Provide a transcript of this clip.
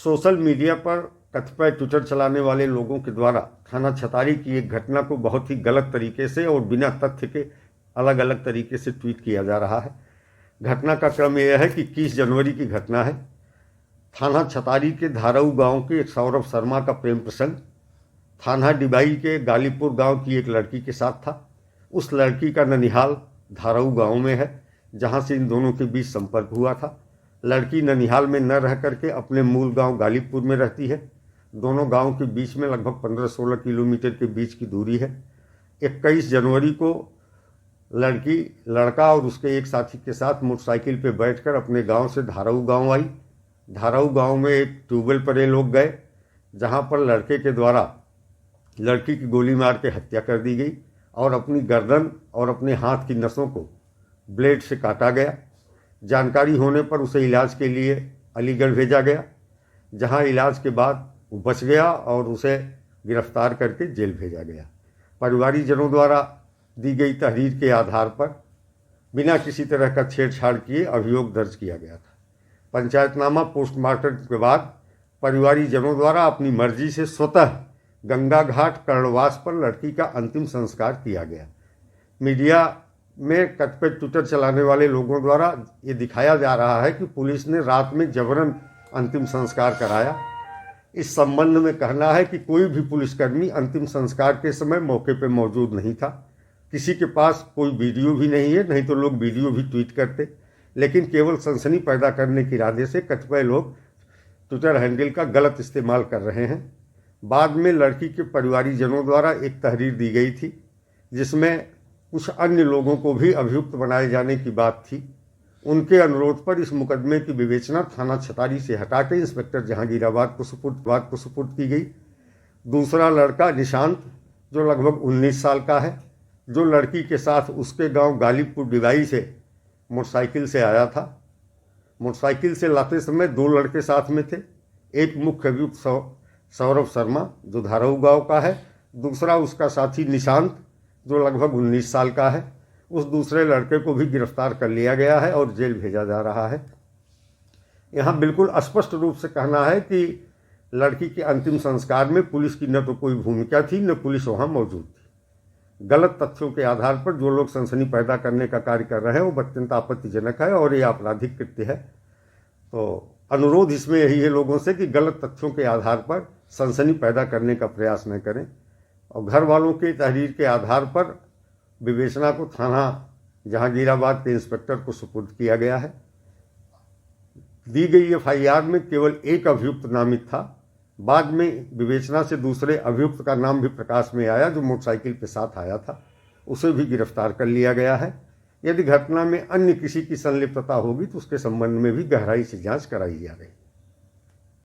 Social media पर कतिपय Twitter चलाने वाले लोगों के द्वारा थाना छतारी की एक घटना को बहुत ही गलत तरीके से और बिना तथ्य के अलग अलग तरीके से ट्वीट किया जा रहा है। घटना का क्रम यह है कि 21 जनवरी की घटना है। थाना छतारी के धाराऊ गांव के एक सौरभ शर्मा का प्रेम प्रसंग थाना डिबाई के गालीपुर गांव की एक लड़की के साथ था। उस लड़की का ननिहाल धाराऊ गांव में है, जहां से इन दोनों के बीच संपर्क हुआ था। लड़की ननिहाल में न रह करके अपने मूल गांव गालीपुर में रहती है। दोनों गांव के बीच में लगभग 15-16 किलोमीटर के बीच की दूरी है। 21 जनवरी को लड़की लड़का और उसके एक साथी के साथ मोटरसाइकिल पर बैठकर अपने गांव से धाराऊ गांव आई। धाराऊ गांव में एक ट्यूबवेल पर ये लोग गए, जहां पर लड़के के द्वारा लड़की की गोली मार के हत्या कर दी गई और अपनी गर्दन और अपने हाथ की नसों को ब्लेड से काटा गया। जानकारी होने पर उसे इलाज के लिए अलीगढ़ भेजा गया, जहां इलाज के बाद वो बच गया और उसे गिरफ्तार करके जेल भेजा गया। परिवारीजनों द्वारा दी गई तहरीर के आधार पर बिना किसी तरह का छेड़छाड़ किए अभियोग दर्ज किया गया था। पंचायतनामा पोस्टमार्टम के बाद परिवारीजनों द्वारा अपनी मर्जी से स्वतः गंगा घाट कर्णवास पर लड़की का अंतिम संस्कार किया गया। मीडिया में कतिपय ट्विटर चलाने वाले लोगों द्वारा ये दिखाया जा रहा है कि पुलिस ने रात में जबरन अंतिम संस्कार कराया। इस संबंध में कहना है कि कोई भी पुलिसकर्मी अंतिम संस्कार के समय मौके पर मौजूद नहीं था। किसी के पास कोई वीडियो भी नहीं है, नहीं तो लोग वीडियो भी ट्वीट करते, लेकिन केवल सनसनी पैदा करने के इरादे से कतिपय लोग ट्विटर हैंडल का गलत इस्तेमाल कर रहे हैं। बाद में लड़की के परिवारीजनों द्वारा एक तहरीर दी गई थी, जिसमें कुछ अन्य लोगों को भी अभियुक्त बनाए जाने की बात थी। उनके अनुरोध पर इस मुकदमे की विवेचना थाना छतारी से हटा के इंस्पेक्टर जहांगीराबाद को सुपुर्द की गई। दूसरा लड़का निशांत, जो लगभग 19 साल का है, जो लड़की के साथ उसके गांव गालीपुर डिबाई से मोटरसाइकिल से आया था। मोटरसाइकिल से लाते समय 2 लड़के साथ में थे। एक मुख्य अभियुक्त सौरभ शर्मा, जो धाराऊ गांव का है, दूसरा उसका साथी निशांत, जो लगभग 19 साल का है। उस दूसरे लड़के को भी गिरफ्तार कर लिया गया है और जेल भेजा जा रहा है। यहाँ बिल्कुल स्पष्ट रूप से कहना है कि लड़की के अंतिम संस्कार में पुलिस की न तो कोई भूमिका थी, न पुलिस वहाँ मौजूद थी। गलत तथ्यों के आधार पर जो लोग सनसनी पैदा करने का कार्य कर रहे हैं वो अत्यंत आपत्तिजनक है और ये आपराधिक कृत्य है। तो अनुरोध इसमें यही है लोगों से कि गलत तथ्यों के आधार पर सनसनी पैदा करने का प्रयास न करें और घर वालों के तहरीर के आधार पर विवेचना को थाना जहांगीराबाद के इंस्पेक्टर को सुपुर्द किया गया है। दी गई एफआईआर में केवल एक अभियुक्त नामित था। बाद में विवेचना से दूसरे अभियुक्त का नाम भी प्रकाश में आया, जो मोटरसाइकिल के साथ आया था। उसे भी गिरफ्तार कर लिया गया है। यदि घटना में अन्य किसी की संलिप्तता होगी तो उसके संबंध में भी गहराई से जांच कराई जा रही है।